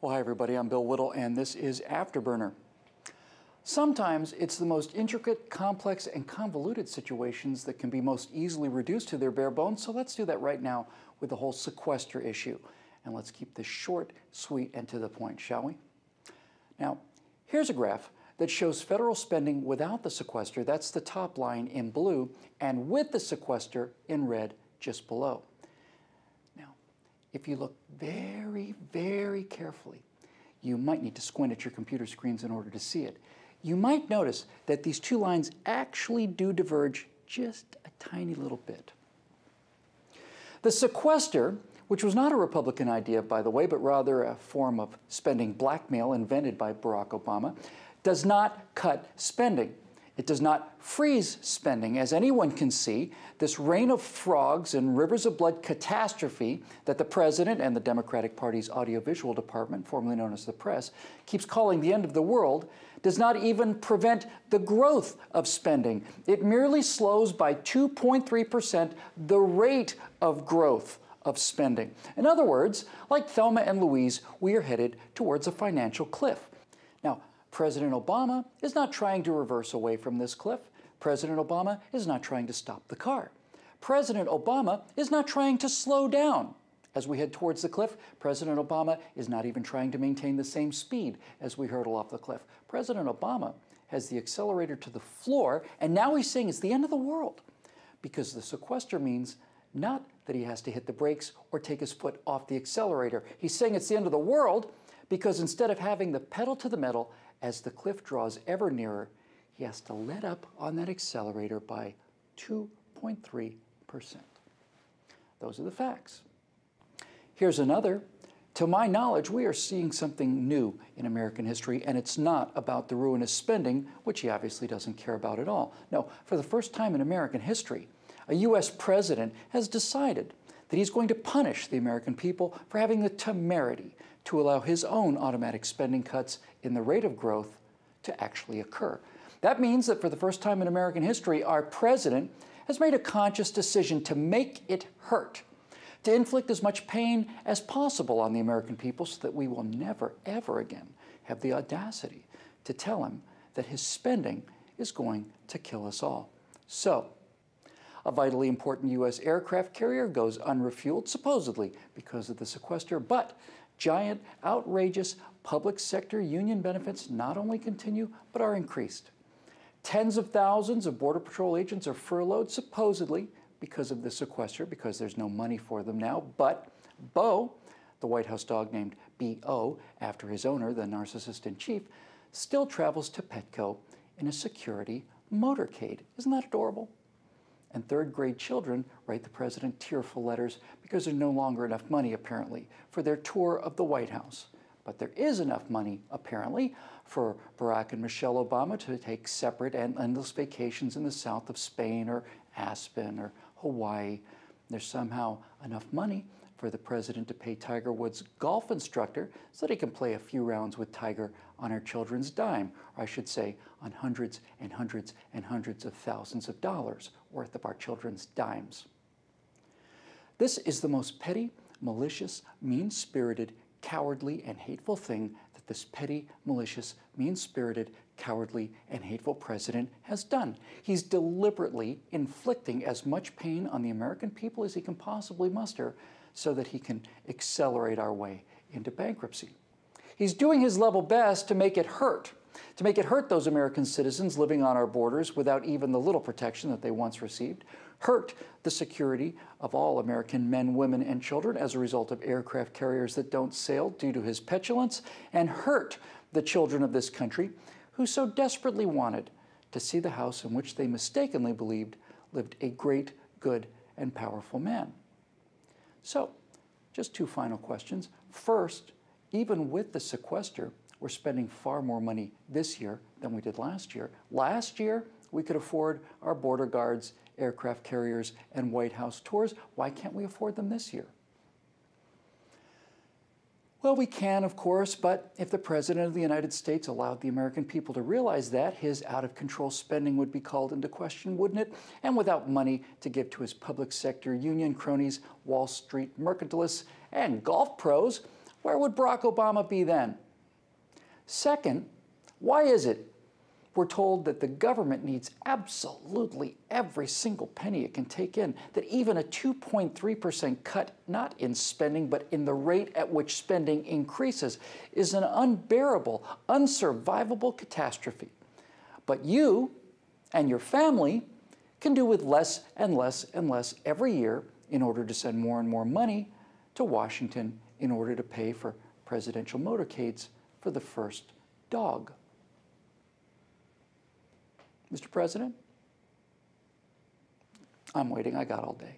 Well, hi everybody, I'm Bill Whittle and this is Afterburner. Sometimes it's the most intricate, complex, and convoluted situations that can be most easily reduced to their bare bones, so let's do that right now with the whole sequester issue. And let's keep this short, sweet, and to the point, shall we? Now, here's a graph that shows federal spending without the sequester, that's the top line in blue, and with the sequester in red just below. If you look very, very carefully, you might need to squint at your computer screens in order to see it. You might notice that these two lines actually do diverge just a tiny little bit. The sequester, which was not a Republican idea, by the way, but rather a form of spending blackmail invented by Barack Obama, does not cut spending. It does not freeze spending. As anyone can see, this rain of frogs and rivers of blood catastrophe that the president and the Democratic Party's audiovisual department, formerly known as the press, keeps calling the end of the world, does not even prevent the growth of spending. It merely slows by 2.3% the rate of growth of spending. In other words, like Thelma and Louise, we are headed towards a financial cliff. Now, President Obama is not trying to reverse away from this cliff. President Obama is not trying to stop the car. President Obama is not trying to slow down. As we head towards the cliff, President Obama is not even trying to maintain the same speed as we hurtle off the cliff. President Obama has the accelerator to the floor, and now he's saying it's the end of the world, because the sequester means not that he has to hit the brakes or take his foot off the accelerator. He's saying it's the end of the world because instead of having the pedal to the metal as the cliff draws ever nearer, he has to let up on that accelerator by 2.3%. Those are the facts. Here's another. To my knowledge, we are seeing something new in American history, and it's not about the ruinous spending, which he obviously doesn't care about at all. No, for the first time in American history, a U.S. president has decided that he's going to punish the American people for having the temerity to allow his own automatic spending cuts in the rate of growth to actually occur. That means that for the first time in American history, our president has made a conscious decision to make it hurt, to inflict as much pain as possible on the American people so that we will never, ever again have the audacity to tell him that his spending is going to kill us all. So, a vitally important U.S. aircraft carrier goes unrefueled, supposedly because of the sequester, but giant, outrageous public sector union benefits not only continue, but are increased. Tens of thousands of Border Patrol agents are furloughed, supposedly because of the sequester, because there's no money for them now. But Bo, the White House dog named B.O., after his owner, the narcissist in chief, still travels to Petco in a security motorcade. Isn't that adorable? And third-grade children write the president tearful letters because there's no longer enough money, apparently, for their tour of the White House. But there is enough money, apparently, for Barack and Michelle Obama to take separate and endless vacations in the south of Spain or Aspen or Hawaii. There's somehow enough money for the president to pay Tiger Woods' golf instructor so that he can play a few rounds with Tiger on our children's dime, or I should say on hundreds and hundreds and hundreds of thousands of dollars worth of our children's dimes. This is the most petty, malicious, mean-spirited, cowardly, and hateful thing that this petty, malicious, mean-spirited, cowardly, and hateful president has done. He's deliberately inflicting as much pain on the American people as he can possibly muster so that he can accelerate our way into bankruptcy. He's doing his level best to make it hurt those American citizens living on our borders without even the little protection that they once received, hurt the security of all American men, women, and children as a result of aircraft carriers that don't sail due to his petulance, and hurt the children of this country who so desperately wanted to see the house in which they mistakenly believed lived a great, good, and powerful man. So, just two final questions. First, even with the sequester, we're spending far more money this year than we did last year. Last year, we could afford our border guards, aircraft carriers, and White House tours. Why can't we afford them this year? Well, we can, of course, but if the President of the United States allowed the American people to realize that, his out-of-control spending would be called into question, wouldn't it? And without money to give to his public sector union cronies, Wall Street mercantilists, and golf pros, Where would Barack Obama be then? Second, why is it we're told that the government needs absolutely every single penny it can take in, that even a 2.3% cut, not in spending, but in the rate at which spending increases, is an unbearable, unsurvivable catastrophe. But you and your family can do with less and less and less every year in order to send more and more money to Washington in order to pay for presidential motorcades for the first dog. Mr. President, I'm waiting. I got all day.